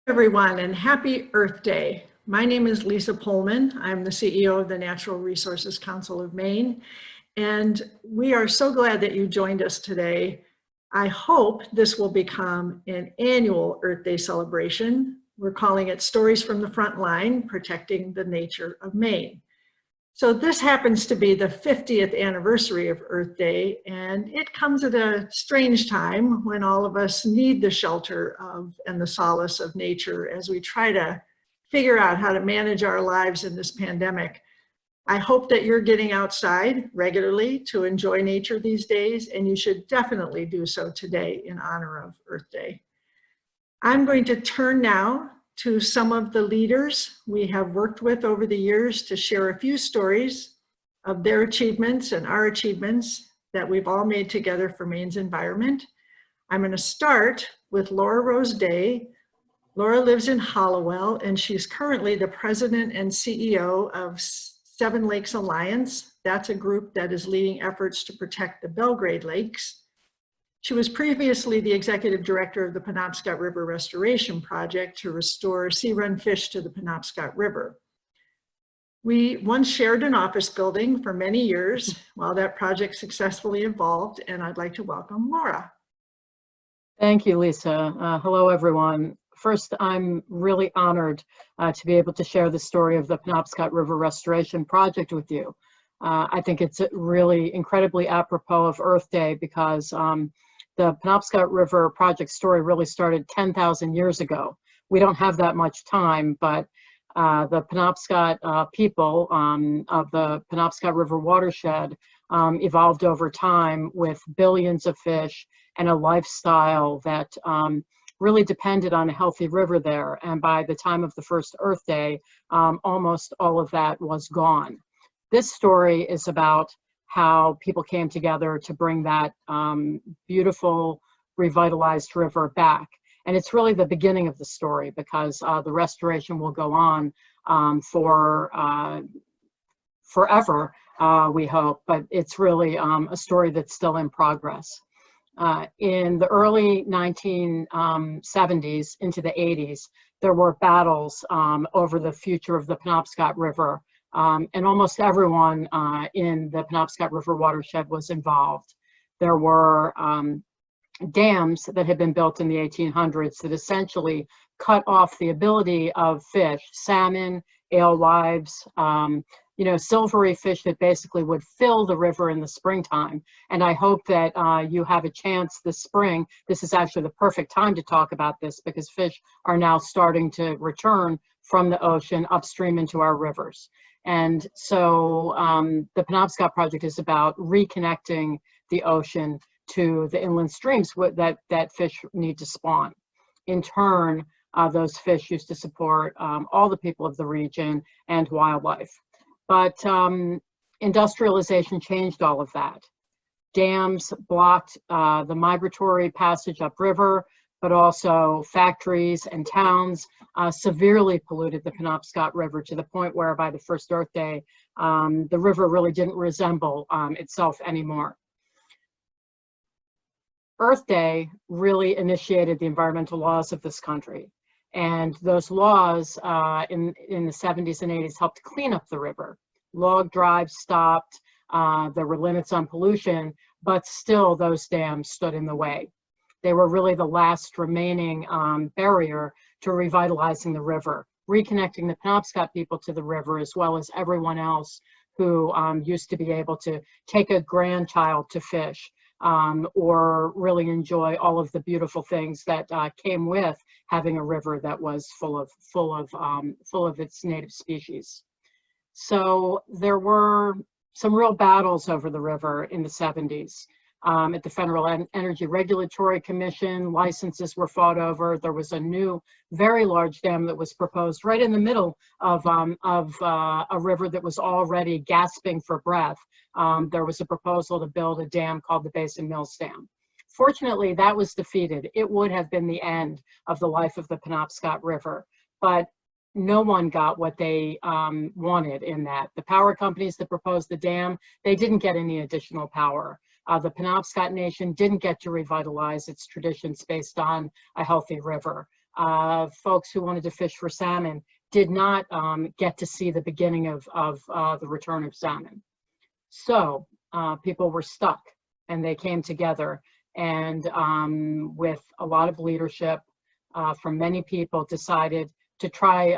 Everyone, and happy Earth Day. My name is Lisa Pohlmann. I'm the CEO of the Natural Resources Council of Maine, and we are so glad that you joined us today. I hope this will become an annual Earth Day celebration. We're calling it Stories from the Frontline, Protecting the Nature of Maine. So this happens to be the 50th anniversary of Earth Day, and it comes at a strange time when all of us need the shelter of and the solace of nature as we try to figure out how to manage our lives in this pandemic. I hope that you're getting outside regularly to enjoy nature these days, and you should definitely do so today in honor of Earth Day. I'm going to turn now to some of the leaders we have worked with over the years to share a few stories of their achievements and our achievements that we've all made together for Maine's environment. I'm going to start with Laura Rose Day. Laura lives in Hollowell, and she's currently the president and CEO of Seven Lakes Alliance. That's a group that is leading efforts to protect the Belgrade Lakes. She was previously the executive director of the Penobscot River Restoration Project to restore sea-run fish to the Penobscot River. We once shared an office building for many years while that project successfully evolved, and I'd like to welcome Laura. Thank you, Lisa. Hello, everyone. First, I'm really honored to be able to share the story of the Penobscot River Restoration Project with you. I think it's really incredibly apropos of Earth Day because the Penobscot River project story really started 10,000 years ago. We don't have that much time, but the Penobscot people of the Penobscot River watershed evolved over time with billions of fish and a lifestyle that really depended on a healthy river there. And by the time of the first Earth Day, almost all of that was gone. This story is about how people came together to bring that beautiful, revitalized river back. And it's really the beginning of the story because the restoration will go on for forever, we hope, but it's really a story that's still in progress. In the early 1970s into the 80s, there were battles over the future of the Penobscot River. And almost everyone in the Penobscot River watershed was involved. There were dams that had been built in the 1800s that essentially cut off the ability of fish, salmon, alewives, silvery fish that basically would fill the river in the springtime. And I hope that you have a chance this spring. This is actually the perfect time to talk about this because fish are now starting to return from the ocean upstream into our rivers. And so the Penobscot Project is about reconnecting the ocean to the inland streams that fish need to spawn. In turn, those fish used to support all the people of the region and wildlife. But industrialization changed all of that. Dams blocked the migratory passage upriver, but also factories and towns severely polluted the Penobscot River to the point where by the first Earth Day, the river really didn't resemble itself anymore. Earth Day really initiated the environmental laws of this country. And those laws in the 70s and 80s helped clean up the river. Log drives stopped, there were limits on pollution, but still those dams stood in the way. They were really the last remaining barrier to revitalizing the river, reconnecting the Penobscot people to the river as well as everyone else who used to be able to take a grandchild to fish or really enjoy all of the beautiful things that came with having a river that was full of its native species. So there were some real battles over the river in the 70s. At the Federal Energy Regulatory Commission, licenses were fought over. There was a new, very large dam that was proposed right in the middle of a river that was already gasping for breath. There was a proposal to build a dam called the Basin Mills Dam. Fortunately, that was defeated. It would have been the end of the life of the Penobscot River, but no one got what they wanted in that. The power companies that proposed the dam, they didn't get any additional power. The Penobscot Nation didn't get to revitalize its traditions based on a healthy river. folks who wanted to fish for salmon did not get to see the beginning of the return of salmon. So people were stuck, and they came together, and with a lot of leadership from many people, decided to try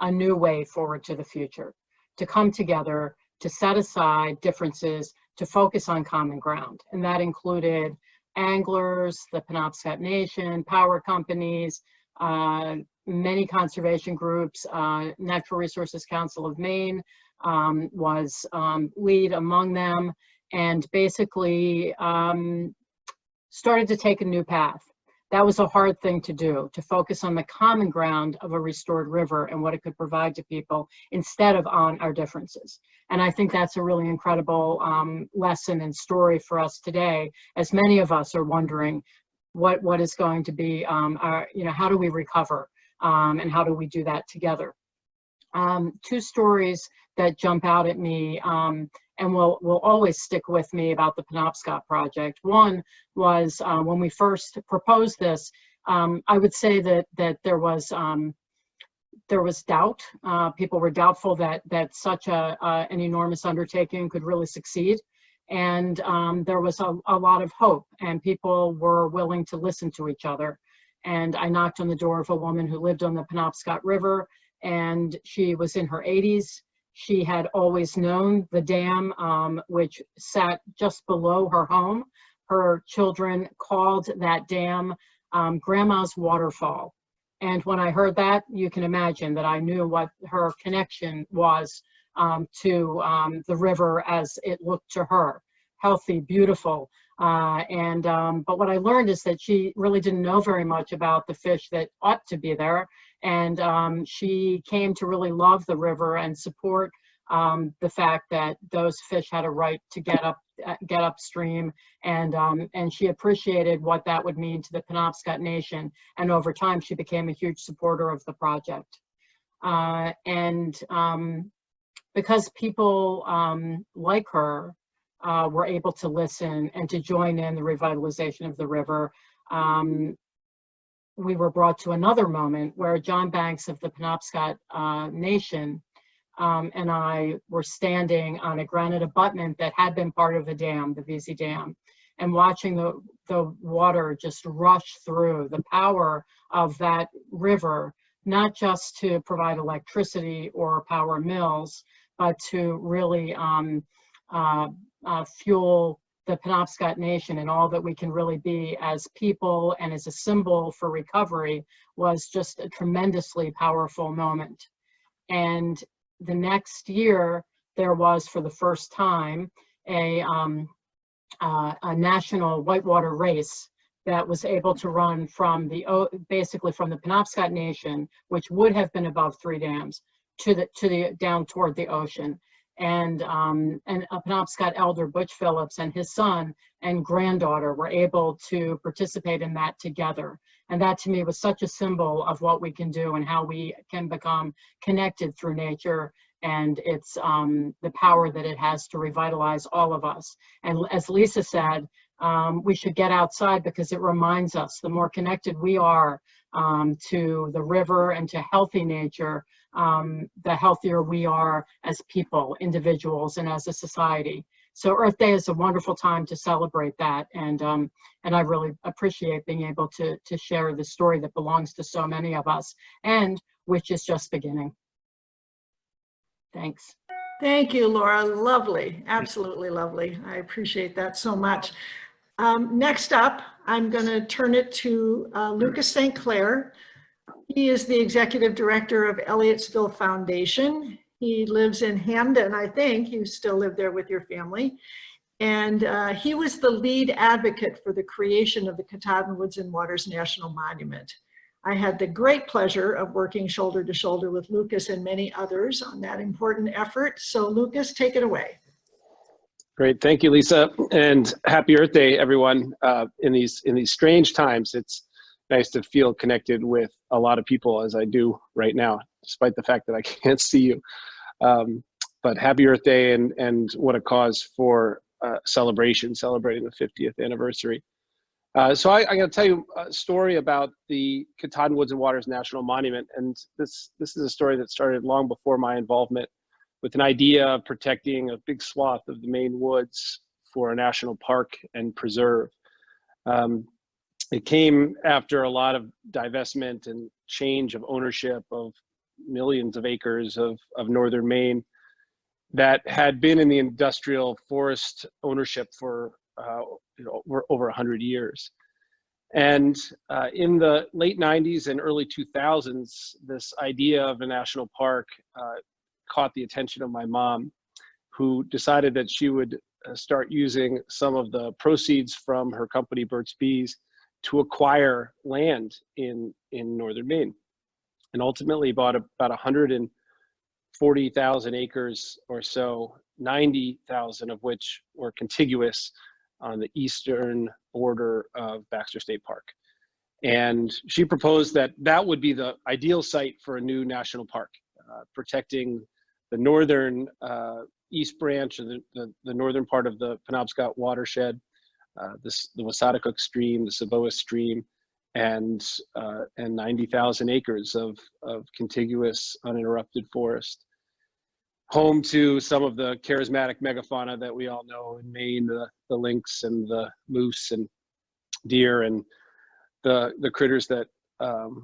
a new way forward to the future, to come together, to set aside differences, to focus on common ground. And that included anglers, the Penobscot Nation, power companies, many conservation groups. Natural Resources Council of Maine was lead among them, and basically started to take a new path. That was a hard thing to do, to focus on the common ground of a restored river and what it could provide to people instead of on our differences. And I think that's a really incredible lesson and story for us today, as many of us are wondering what is going to be, how do we recover and how do we do that together? Two stories that jump out at me and will always stick with me about the Penobscot project. One was when we first proposed this, I would say that there was doubt. People were doubtful that such an enormous undertaking could really succeed. And there was a lot of hope, and people were willing to listen to each other. And I knocked on the door of a woman who lived on the Penobscot River, and she was in her 80s. She had always known the dam, which sat just below her home. Her children called that dam Grandma's Waterfall. And when I heard that, you can imagine that I knew what her connection was to the river as it looked to her, healthy, beautiful. But what I learned is that she really didn't know very much about the fish that ought to be there. And she came to really love the river and support the fact that those fish had a right to get upstream, and she appreciated what that would mean to the Penobscot Nation. And over time, she became a huge supporter of the project. Because people like her were able to listen and to join in the revitalization of the river, we were brought to another moment where John Banks of the Penobscot Nation and I were standing on a granite abutment that had been part of the dam, the VZ Dam, and watching the water just rush through. The power of that river, not just to provide electricity or power mills, but to really fuel the Penobscot Nation and all that we can really be as people and as a symbol for recovery, was just a tremendously powerful moment. And the next year, there was, for the first time, a national whitewater race that was able to run from basically from the Penobscot Nation, which would have been above 3 dams, to the down toward the ocean. And a Penobscot elder, Butch Phillips, and his son and granddaughter were able to participate in that together. And that to me was such a symbol of what we can do and how we can become connected through nature and its the power that it has to revitalize all of us. And as Lisa said, we should get outside because it reminds us the more connected we are to the river and to healthy nature, the healthier we are as people, individuals, and as a society. So Earth Day is a wonderful time to celebrate that, and I really appreciate being able to share the story that belongs to so many of us, and which is just beginning. Thanks. Thank you, Laura. Lovely, absolutely lovely. I appreciate that so much. Next up, I'm going to turn it to Lucas St. Clair. He is the executive director of Elliotsville Foundation. He lives in Hamden, I think. You still live there with your family. And he was the lead advocate for the creation of the Katahdin Woods and Waters National Monument. I had the great pleasure of working shoulder to shoulder with Lucas and many others on that important effort. So Lucas, take it away. Great, thank you, Lisa, and happy Earth Day, everyone. In these strange times, it's nice to feel connected with a lot of people as I do right now, despite the fact that I can't see you. But happy Earth Day, and what a cause for celebration, celebrating the 50th anniversary. So I'm going to tell you a story about the Katahdin Woods and Waters National Monument. And this is a story that started long before my involvement, with an idea of protecting a big swath of the Maine woods for a national park and preserve. It came after a lot of divestment and change of ownership of millions of acres of northern Maine that had been in the industrial forest ownership for over 100 years. And in the late 90s and early 2000s, this idea of a national park caught the attention of my mom, who decided that she would start using some of the proceeds from her company, Burt's Bees, to acquire land in northern Maine, and ultimately bought about 140,000 acres or so, 90,000 of which were contiguous on the eastern border of Baxter State Park. And she proposed that that would be the ideal site for a new national park, protecting the northern east branch of the northern part of the Penobscot watershed, the Wasatacook Stream, the Saboa Stream, and 90,000 acres of contiguous uninterrupted forest. Home to some of the charismatic megafauna that we all know in Maine, the lynx and the moose and deer and the critters that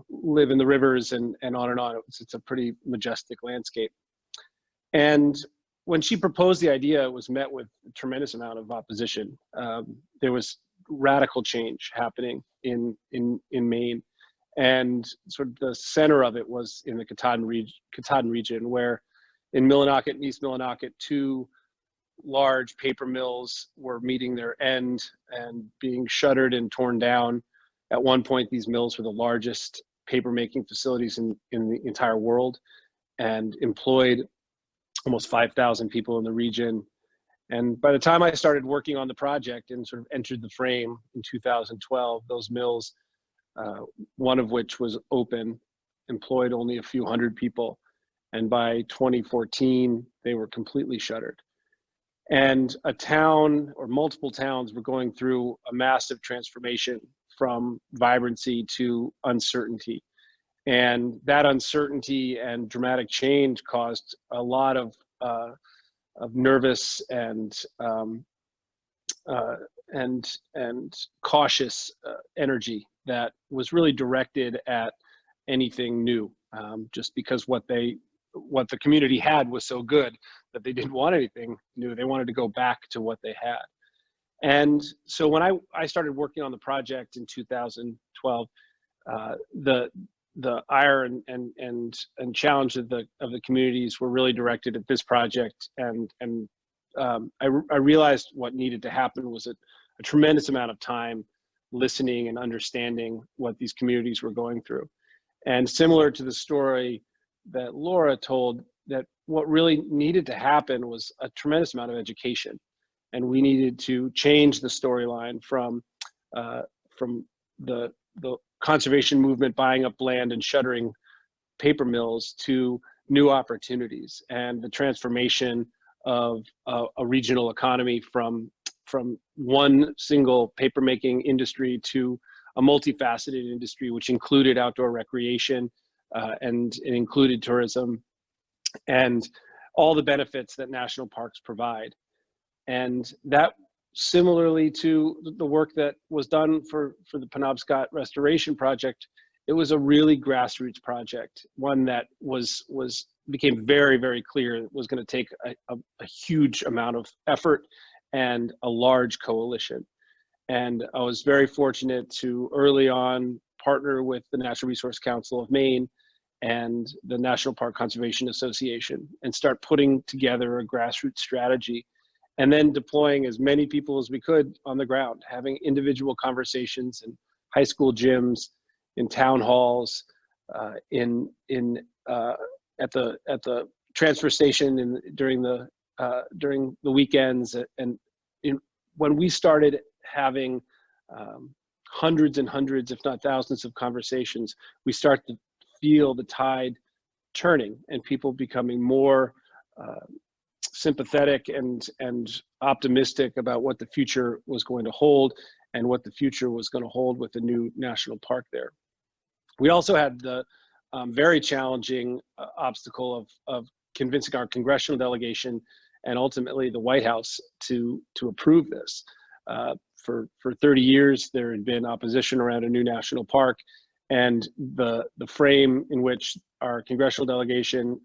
live in the rivers and on and on. It's a pretty majestic landscape. And when she proposed the idea, it was met with a tremendous amount of opposition. There was radical change happening in Maine, and sort of the center of it was in the Katahdin region, where in Millinocket and East Millinocket, two large paper mills were meeting their end and being shuttered and torn down. At one point, these mills were the largest paper making facilities in the entire world and employed almost 5,000 people in the region. And by the time I started working on the project and sort of entered the frame in 2012, those mills, one of which was open, employed only a few hundred people. And by 2014, they were completely shuttered. And a town or multiple towns were going through a massive transformation from vibrancy to uncertainty. And that uncertainty and dramatic change caused a lot of nervous and cautious energy that was really directed at anything new, just because what the community had was so good that they didn't want anything new. They wanted to go back to what they had. And so when I started working on the project in 2012, the ire and challenge of the communities were really directed at this project, and I realized what needed to happen was a tremendous amount of time listening and understanding what these communities were going through. And similar to the story that Laura told, that what really needed to happen was a tremendous amount of education, and we needed to change the storyline from the conservation movement buying up land and shuttering paper mills to new opportunities and the transformation of a regional economy from one single paper making industry to a multifaceted industry, which included outdoor recreation and it included tourism and all the benefits that national parks provide. And that, similarly to the work that was done for the Penobscot Restoration Project, it was a really grassroots project, one that became very, very clear it was going to take a huge amount of effort and a large coalition. And I was very fortunate to early on partner with the Natural Resource Council of Maine and the National Park Conservation Association and start putting together a grassroots strategy, and then deploying as many people as we could on the ground, having individual conversations in high school gyms, in town halls, at the transfer station during the weekends. And when we started having hundreds and hundreds, if not thousands, of conversations, we start to feel the tide turning and people becoming more sympathetic and optimistic about what the future was going to hold, and what the future was going to hold with the new national park there. We also had the very challenging obstacle of convincing our congressional delegation and ultimately the White House to approve this. For 30 years, there had been opposition around a new national park, and the frame in which our congressional delegation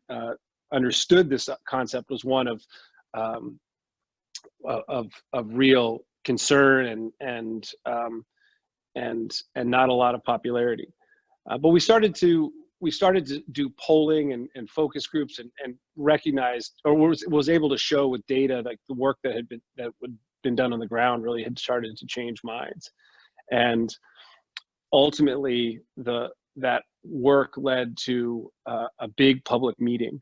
understood this concept was one of real concern and not a lot of popularity. But we started to do polling and focus groups and recognized, or was able to show with data, like the work that had been done on the ground really had started to change minds. And ultimately that work led to a big public meeting.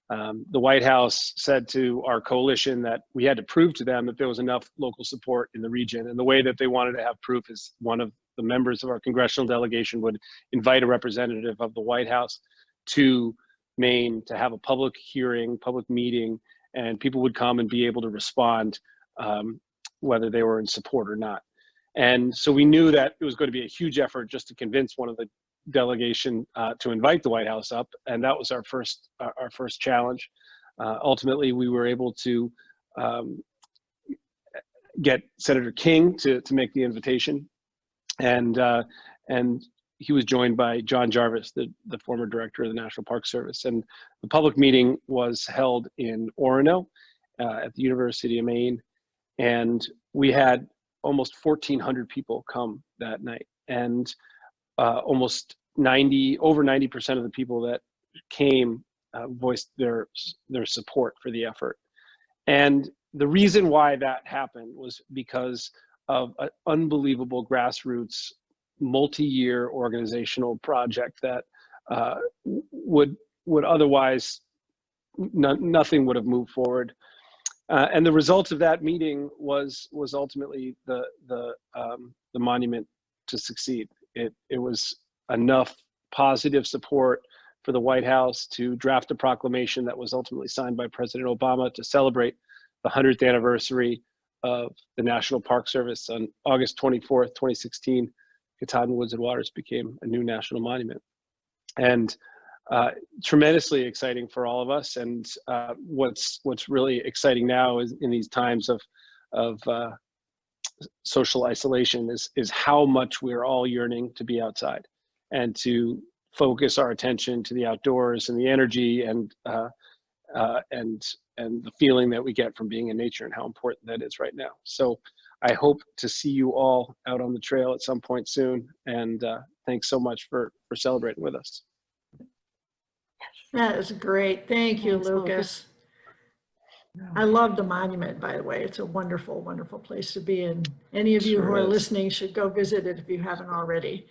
The White House said to our coalition that we had to prove to them that there was enough local support in the region. And the way that they wanted to have proof is one of the members of our congressional delegation would invite a representative of the White House to Maine to have a public hearing, public meeting, and people would come and be able to respond whether they were in support or not. And so we knew that it was going to be a huge effort just to convince one of the delegation to invite the White House up, and that was our first challenge. Ultimately, we were able to get Senator King to make the invitation, and he was joined by John Jarvis, the former director of the National Park Service. And the public meeting was held in Orono at the University of Maine, and we had almost 1,400 people come that night, and over 90% of the people that came voiced their support for the effort. And the reason why that happened was because of an unbelievable grassroots multi-year organizational project that would otherwise nothing would have moved forward. And the result of that meeting was ultimately the monument to succeed. It was enough positive support for the White House to draft a proclamation that was ultimately signed by President Obama to celebrate the 100th anniversary of the National Park Service. On August 24th, 2016, Katahdin Woods and Waters became a new national monument. And tremendously exciting for all of us. And what's really exciting now is in these times of social isolation is how much we're all yearning to be outside and to focus our attention to the outdoors and the energy and the feeling that we get from being in nature and how important that is right now. So I hope to see you all out on the trail at some point soon. And thanks so much for celebrating with us. That is great. Thank you, Lucas. I love the monument, by the way. It's a wonderful, wonderful place to be. And any of you who are listening should go visit it if you haven't already.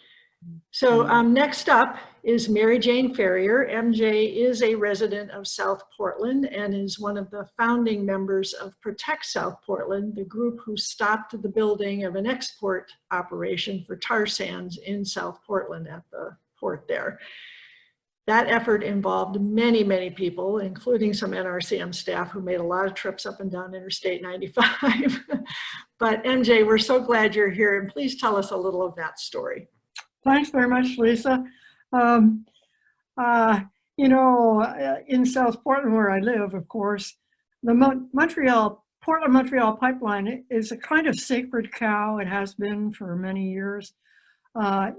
So next up is Mary Jane Ferrier. MJ is a resident of South Portland and is one of the founding members of Protect South Portland, the group who stopped the building of an export operation for tar sands in South Portland at the port there. That effort involved many, many people, including some NRCM staff who made a lot of trips up and down Interstate 95. But MJ, we're so glad you're here, and please tell us a little of that story. Thanks very much, Lisa. You know, in South Portland, where I live, of course, the Portland-Montreal pipeline is a kind of sacred cow. It has been for many years.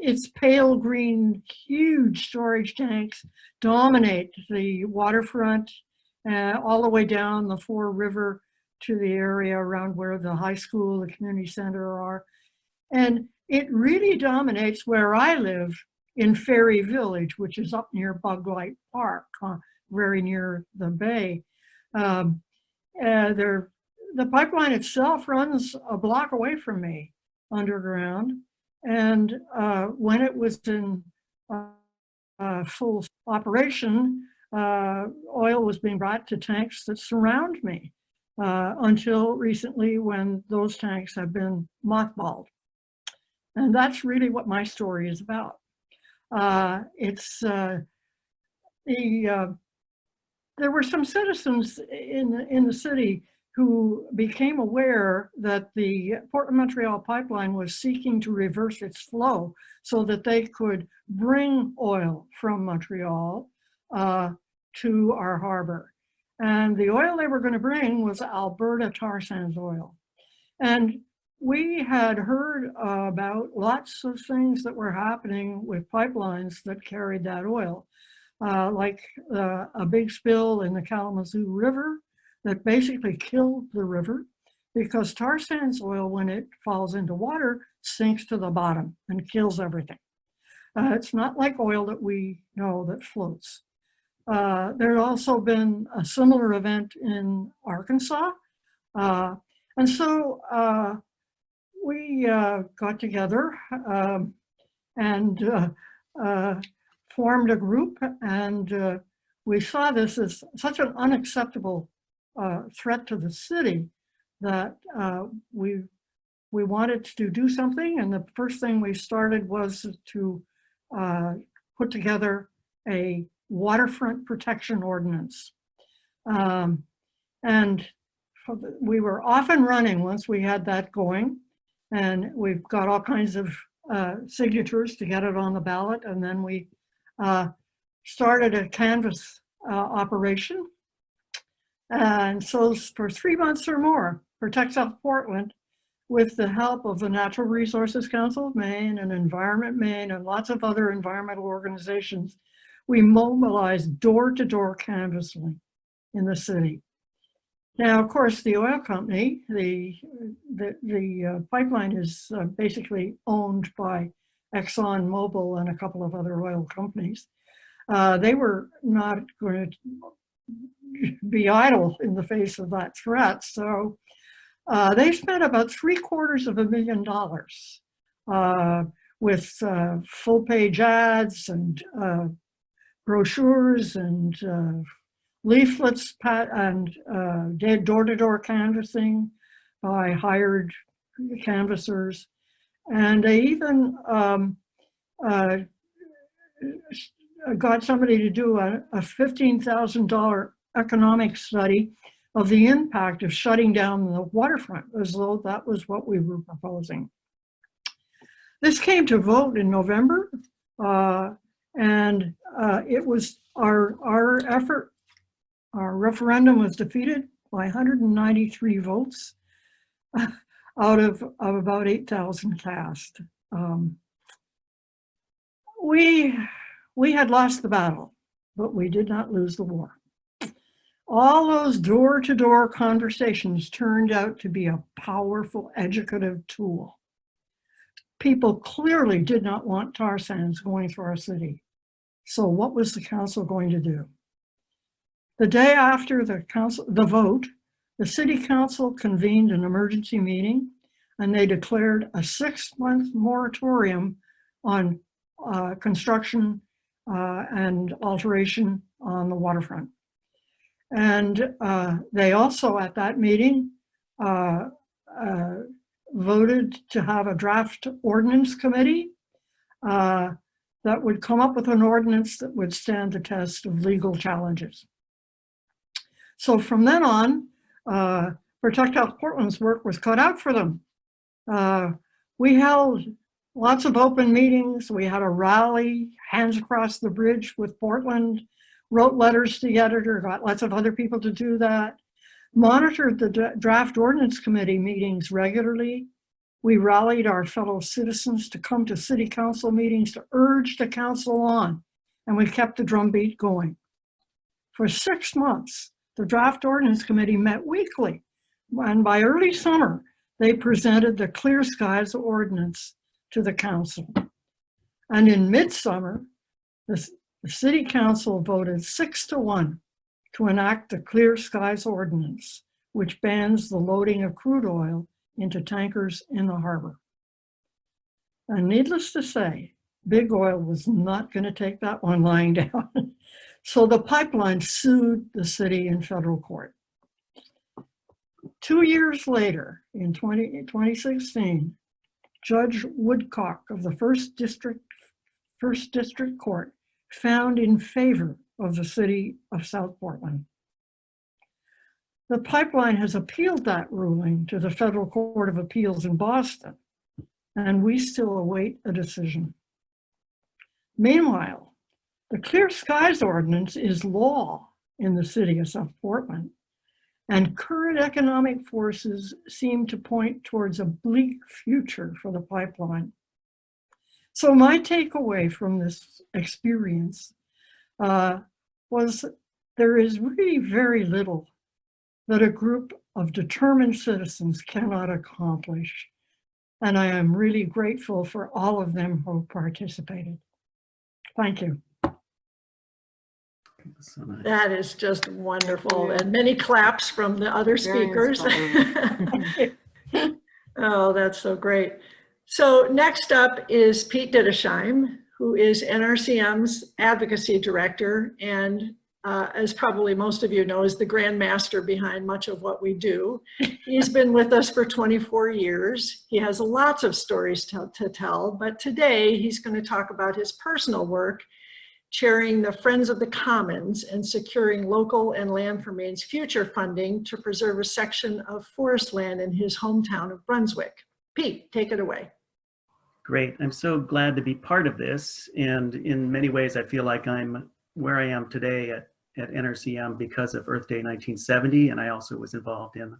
Its pale green, huge storage tanks dominate the waterfront all the way down the Fore River to the area around where the high school, the community center are. And it really dominates where I live in Ferry Village, which is up near Bug Light Park, very near the bay. The pipeline itself runs a block away from me underground. And when it was in full operation, oil was being brought to tanks that surround me until recently when those tanks have been mothballed. And that's really what my story is about. There were some citizens in the city who became aware that the Portland-Montreal pipeline was seeking to reverse its flow so that they could bring oil from Montreal to our harbor. And the oil they were going to bring was Alberta tar sands oil. And we had heard about lots of things that were happening with pipelines that carried that oil, like a big spill in the Kalamazoo River that basically killed the river because tar sands oil, when it falls into water, sinks to the bottom and kills everything. It's not like oil that we know that floats. There had also been a similar event in Arkansas. And so we got together and formed a group, and we saw this as such an unacceptable threat to the city that we wanted to do something. And the first thing we started was to put together a waterfront protection ordinance. And we were off and running once we had that going, and we've got all kinds of signatures to get it on the ballot. And then we started a canvass operation. And so for 3 months or more, Protect South Portland, with the help of the Natural Resources Council of Maine and Environment Maine and lots of other environmental organizations, we mobilized door-to-door canvassing in the city. Now, of course, the oil company, the pipeline is basically owned by ExxonMobil and a couple of other oil companies. They were not going to be idle in the face of that threat. So they spent about $750,000 with full-page ads and brochures and leaflets and did door-to-door canvassing by hired canvassers. And they even got somebody to do a $15,000 economic study of the impact of shutting down the waterfront, as though that was what we were proposing. This came to vote in November, and it was our effort. Our referendum was defeated by 193 votes out of about 8,000 cast. We had lost the battle, but we did not lose the war. All those door-to-door conversations turned out to be a powerful educative tool. People clearly did not want tar sands going through our city. So what was the council going to do? The day after the vote, the city council convened an emergency meeting, and they declared a 6-month moratorium on construction and alteration on the waterfront. And they also, at that meeting, voted to have a draft ordinance committee that would come up with an ordinance that would stand the test of legal challenges. So from then on, Protect South Portland's work was cut out for them. We held lots of open meetings. We had a rally, Hands Across the Bridge with Portland, wrote letters to the editor, got lots of other people to do that, monitored the draft ordinance committee meetings regularly. We rallied our fellow citizens to come to city council meetings to urge the council on, and we kept the drumbeat going. For 6 months, the draft ordinance committee met weekly, and by early summer, they presented the Clear Skies ordinance to the council. And in midsummer, the city council voted 6-1 to enact the Clear Skies ordinance, which bans the loading of crude oil into tankers in the harbor. And needless to say, Big Oil was not going to take that one lying down. So the pipeline sued the city in federal court. 2 years later, in 2016, Judge Woodcock of the First District Court found in favor of the city of South Portland. The pipeline has appealed that ruling to the Federal Court of Appeals in Boston, and we still await a decision. Meanwhile, the Clear Skies Ordinance is law in the city of South Portland, and current economic forces seem to point towards a bleak future for the pipeline. So my takeaway from this experience was there is really very little that a group of determined citizens cannot accomplish. And I am really grateful for all of them who participated. Thank you. So nice. That is just wonderful, and many claps from the other Very speakers. inspiring. Oh, that's so great. So next up is Pete Didisheim, who is NRCM's Advocacy Director, and as probably most of you know, is the Grand Master behind much of what we do. He's been with us for 24 years. He has lots of stories to tell, but today he's going to talk about his personal work chairing the Friends of the Commons and securing local and Land for Maine's future funding to preserve a section of forest land in his hometown of Brunswick. Pete, take it away. Great. I'm so glad to be part of this. And in many ways, I feel like I'm where I am today at NRCM because of Earth Day 1970. And I also was involved in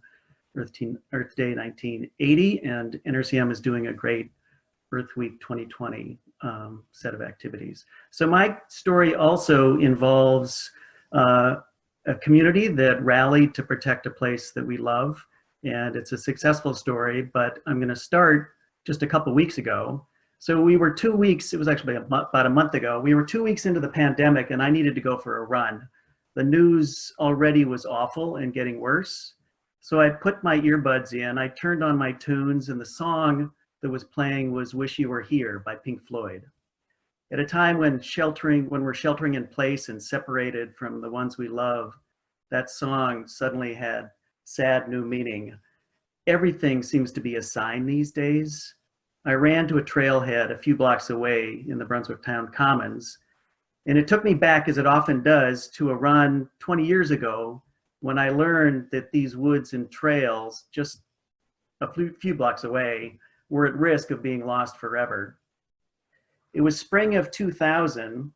Earth Day 1980. And NRCM is doing a great Earth Week 2020 set of activities. So my story also involves a community that rallied to protect a place that we love. And it's a successful story, but I'm going to start just a couple weeks ago. So we were 2 weeks, it was actually about a month ago, we were 2 weeks into the pandemic and I needed to go for a run. The news already was awful and getting worse. So I put my earbuds in, I turned on my tunes, and the song that was playing was Wish You Were Here by Pink Floyd. At a time when we're sheltering in place and separated from the ones we love, that song suddenly had sad new meaning. Everything seems to be a sign these days. I ran to a trailhead a few blocks away in the Brunswick Town Commons, and it took me back, as it often does, to a run 20 years ago when I learned that these woods and trails just a few blocks away were at risk of being lost forever. It was spring of 2000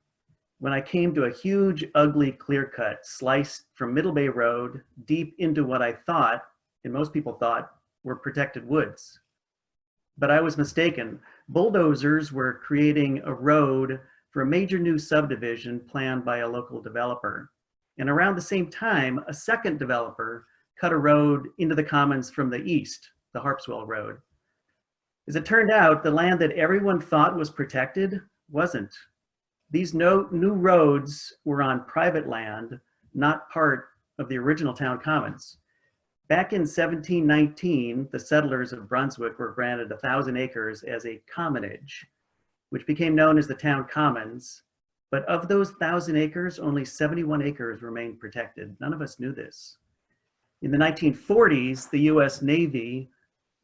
when I came to a huge, ugly clear cut sliced from Middle Bay Road deep into what I thought, and most people thought, were protected woods. But I was mistaken. Bulldozers were creating a road for a major new subdivision planned by a local developer. And around the same time, a second developer cut a road into the commons from the east, the Harpswell Road. As it turned out, the land that everyone thought was protected wasn't. These new roads were on private land, not part of the original town commons. Back in 1719, the settlers of Brunswick were granted 1,000 acres as a commonage, which became known as the town commons. But of those 1,000 acres, only 71 acres remained protected. None of us knew this. In the 1940s, the US Navy,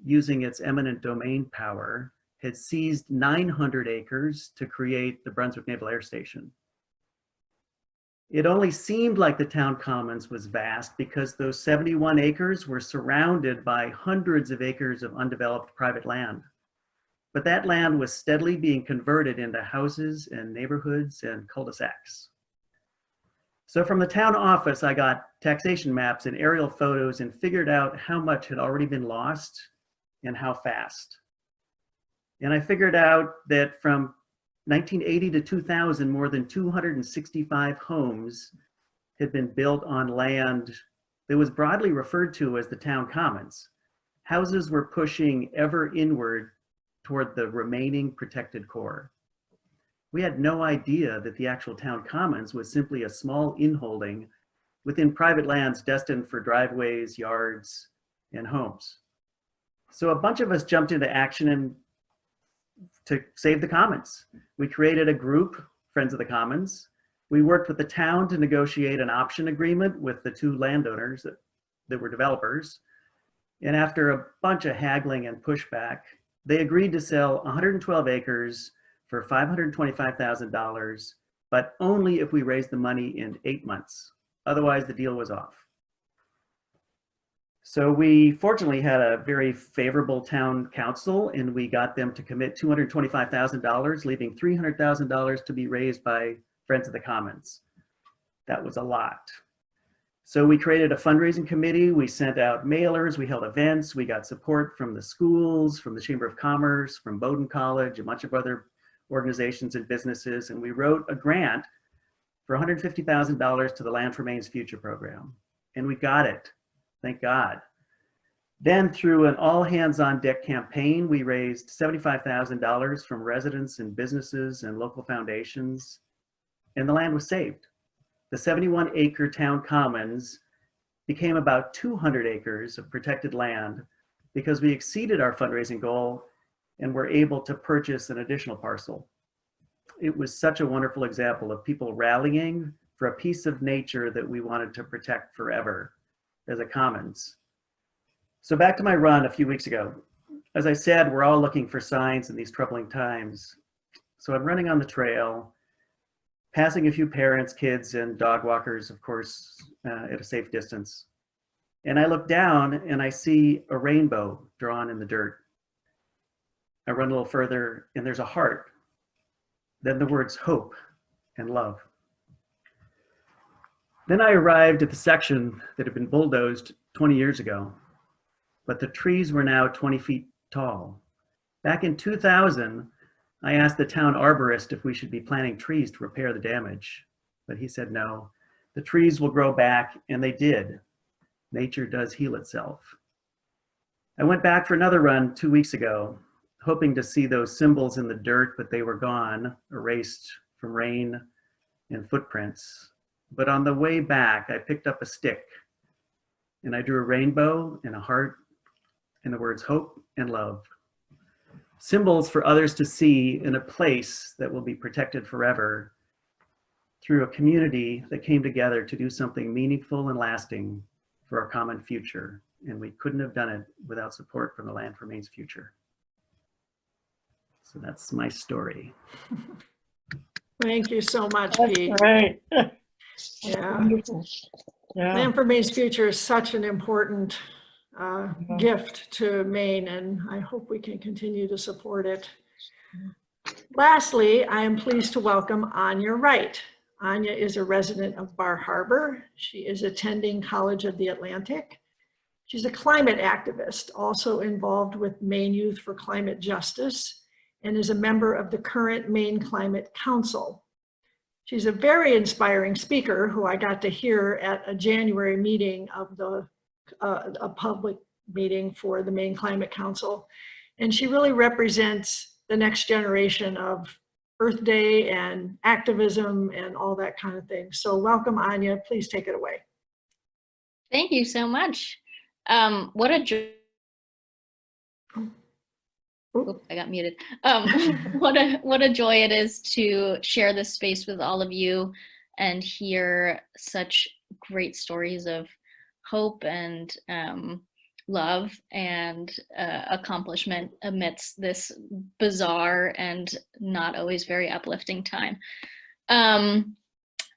using its eminent domain power, had seized 900 acres to create the Brunswick Naval Air Station. It only seemed like the town commons was vast because those 71 acres were surrounded by hundreds of acres of undeveloped private land. But that land was steadily being converted into houses and neighborhoods and cul-de-sacs. So from the town office, I got taxation maps and aerial photos and figured out how much had already been lost and how fast. And I figured out that from 1980 to 2000, more than 265 homes had been built on land that was broadly referred to as the town commons. Houses were pushing ever inward toward the remaining protected core. We had no idea that the actual town commons was simply a small inholding within private lands destined for driveways, yards, and homes. So a bunch of us jumped into action to save the commons. We created a group, Friends of the Commons. We worked with the town to negotiate an option agreement with the two landowners that were developers. And after a bunch of haggling and pushback, they agreed to sell 112 acres for $525,000, but only if we raised the money in 8 months. Otherwise, the deal was off. So we fortunately had a very favorable town council, and we got them to commit $225,000, leaving $300,000 to be raised by Friends of the Commons. That was a lot. So we created a fundraising committee. We sent out mailers, we held events, we got support from the schools, from the Chamber of Commerce, from Bowdoin College, a bunch of other organizations and businesses, and we wrote a grant for $150,000 to the Land for Maine's Future program. And we got it, thank God. Then through an all hands on deck campaign, we raised $75,000 from residents and businesses and local foundations, and the land was saved. The 71-acre town commons became about 200 acres of protected land because we exceeded our fundraising goal and were able to purchase an additional parcel. It was such a wonderful example of people rallying for a piece of nature that we wanted to protect forever as a commons. So back to my run a few weeks ago. As I said, we're all looking for signs in these troubling times. So I'm running on the trail, passing a few parents, kids, and dog walkers, of course, at a safe distance. And I look down and I see a rainbow drawn in the dirt. I run a little further and there's a heart. Then the words hope and love. Then I arrived at the section that had been bulldozed 20 years ago, but the trees were now 20 feet tall. Back in 2000, I asked the town arborist if we should be planting trees to repair the damage, but he said no. The trees will grow back, and they did. Nature does heal itself. I went back for another run 2 weeks ago, hoping to see those symbols in the dirt, but they were gone, erased from rain and footprints. But on the way back, I picked up a stick, and I drew a rainbow and a heart and the words hope and love. Symbols for others to see in a place that will be protected forever through a community that came together to do something meaningful and lasting for our common future. And we couldn't have done it without support from the Land for Maine's Future. So that's my story. Thank you so much, That's Pete. great. Yeah. Wonderful. Yeah. Land for Maine's Future is such an important gift to Maine, and I hope we can continue to support it. Lastly, I am pleased to welcome Ania Wright. Ania is a resident of Bar Harbor. She is attending College of the Atlantic. She's a climate activist, also involved with Maine Youth for Climate Justice, and is a member of the current Maine Climate Council. She's a very inspiring speaker who I got to hear at a January meeting of a public meeting for the Maine Climate Council. And she really represents the next generation of Earth Day and activism and all that kind of thing. So welcome, Ania. Please take it away. Thank you so much. What a joy. Oops, I got muted. What a joy it is to share this space with all of you and hear such great stories of hope and love and accomplishment amidst this bizarre and not always very uplifting time.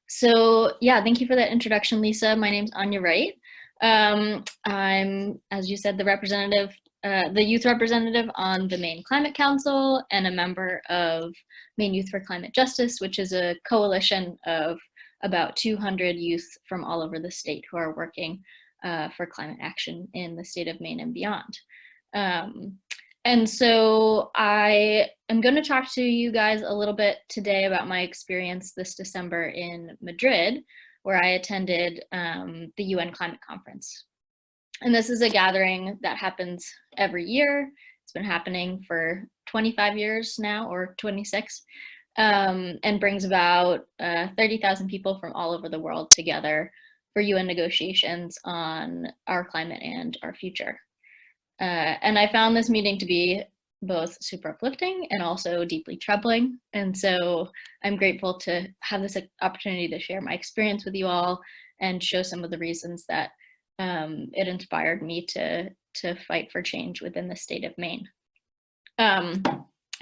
So yeah, thank you for that introduction, Lisa. My name's Ania Wright. I'm, as you said, the youth representative on the Maine Climate Council and a member of Maine Youth for Climate Justice, which is a coalition of about 200 youth from all over the state who are working for climate action in the state of Maine and beyond. And so I am going to talk to you guys a little bit today about my experience this December in Madrid, where I attended the UN Climate Conference. And this is a gathering that happens every year. It's been happening for 25 years now, or 26, and brings about 30,000 people from all over the world together for UN negotiations on our climate and our future. And I found this meeting to be both super uplifting and also deeply troubling. And so I'm grateful to have this opportunity to share my experience with you all and show some of the reasons that it inspired me to fight for change within the state of Maine.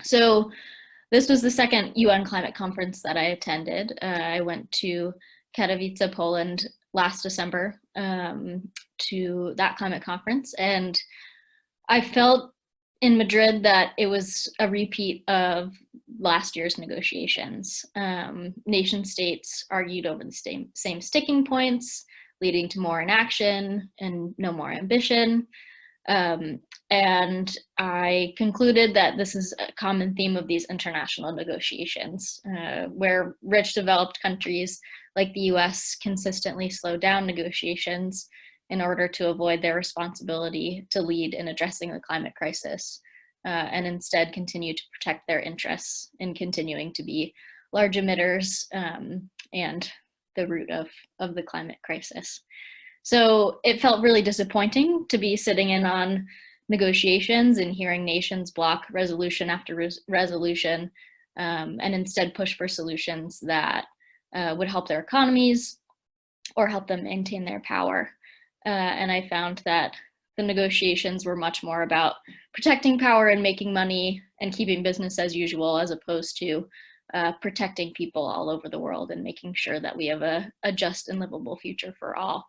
So this was the second UN climate conference that I attended. I went to Katowice, Poland last December to that climate conference. And I felt in Madrid that it was a repeat of last year's negotiations. Nation states argued over the same sticking points, leading to more inaction and no more ambition. And I concluded that this is a common theme of these international negotiations, where rich developed countries like the US consistently slow down negotiations in order to avoid their responsibility to lead in addressing the climate crisis, and instead continue to protect their interests in continuing to be large emitters and the root of the climate crisis. So it felt really disappointing to be sitting in on negotiations and hearing nations block resolution after resolution, and instead push for solutions that would help their economies or help them maintain their power. And I found that the negotiations were much more about protecting power and making money and keeping business as usual, as opposed to protecting people all over the world and making sure that we have a just and livable future for all.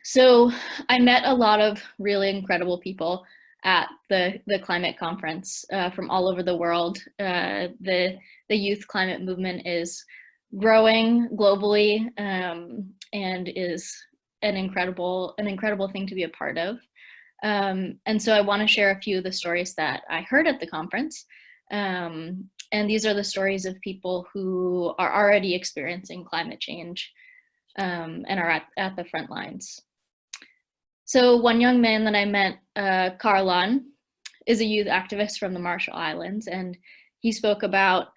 So I met a lot of really incredible people at the climate conference from all over the world. The youth climate movement is growing globally and is an incredible thing to be a part of. And so I want to share a few of the stories that I heard at the conference. And these are the stories of people who are already experiencing climate change and are at the front lines. So one young man that I met, Carlan, is a youth activist from the Marshall Islands, and he spoke about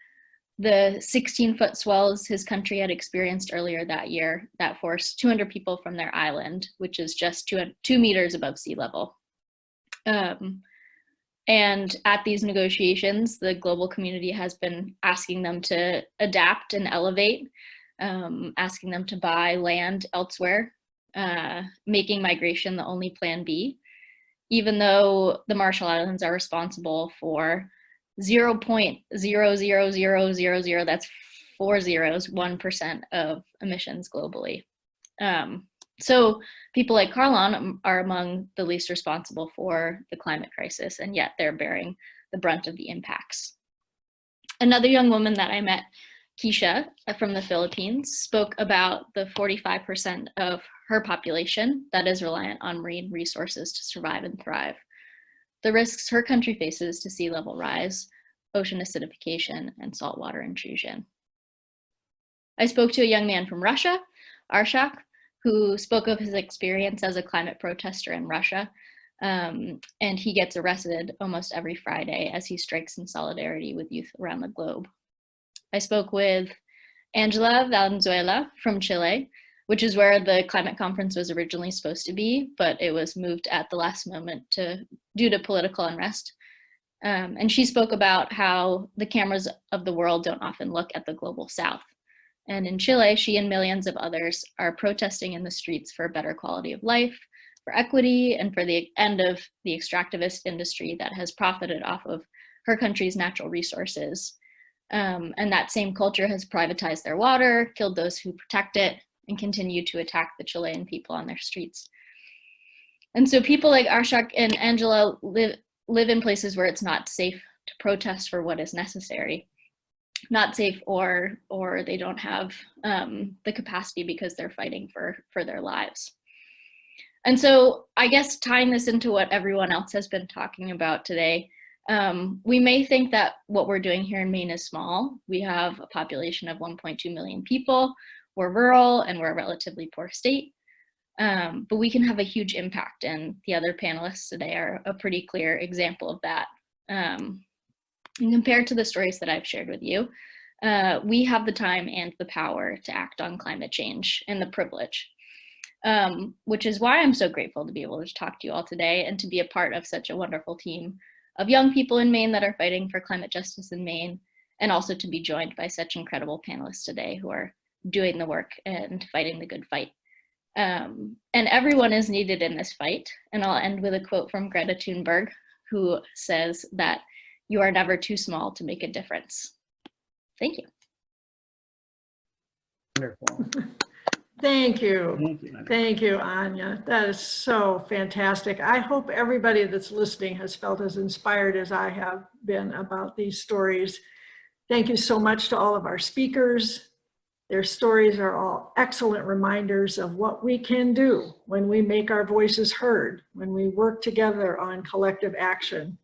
the 16-foot swells his country had experienced earlier that year that forced 200 people from their island, which is just 2 meters above sea level. And at these negotiations, the global community has been asking them to adapt and elevate, asking them to buy land elsewhere, making migration the only plan B, even though the Marshall Islands are responsible for 0.00000, that's 4 zeros, 1% of emissions globally. So people like Carlan are among the least responsible for the climate crisis, and yet they're bearing the brunt of the impacts. Another young woman that I met, Keisha from the Philippines, spoke about the 45% of her population that is reliant on marine resources to survive and thrive, the risks her country faces to sea level rise, ocean acidification, and saltwater intrusion. I spoke to a young man from Russia, Arshak, who spoke of his experience as a climate protester in Russia, and he gets arrested almost every Friday as he strikes in solidarity with youth around the globe. I spoke with Angela Valenzuela from Chile, which is where the climate conference was originally supposed to be, but it was moved at the last moment due to political unrest. And she spoke about how the cameras of the world don't often look at the global south. And in Chile, she and millions of others are protesting in the streets for a better quality of life, for equity, and for the end of the extractivist industry that has profited off of her country's natural resources. And that same culture has privatized their water, killed those who protect it, and continue to attack the Chilean people on their streets. And so people like Arshak and Angela live in places where it's not safe to protest for what is necessary. Not safe, or they don't have the capacity because they're fighting for their lives. And so I guess tying this into what everyone else has been talking about today, we may think that what we're doing here in Maine is small. We have a population of 1.2 million people. We're rural and we're a relatively poor state, but we can have a huge impact, and the other panelists today are a pretty clear example of that. And compared to the stories that I've shared with you, we have the time and the power to act on climate change, and the privilege, which is why I'm so grateful to be able to talk to you all today and to be a part of such a wonderful team of young people in Maine that are fighting for climate justice in Maine, and also to be joined by such incredible panelists today who are doing the work and fighting the good fight. And everyone is needed in this fight. And I'll end with a quote from Greta Thunberg, who says that you are never too small to make a difference. Thank you. Wonderful. Thank you. Thank you. Ania. Thank you, Anya. That is so fantastic. I hope everybody that's listening has felt as inspired as I have been about these stories. Thank you so much to all of our speakers. Their stories are all excellent reminders of what we can do when we make our voices heard, when we work together on collective action,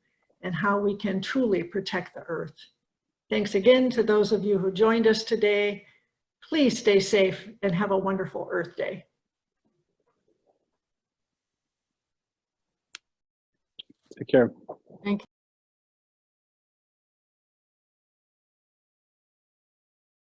and how we can truly protect the earth. Thanks again to those of you who joined us today. Please stay safe and have a wonderful Earth Day. Take care. Thank you.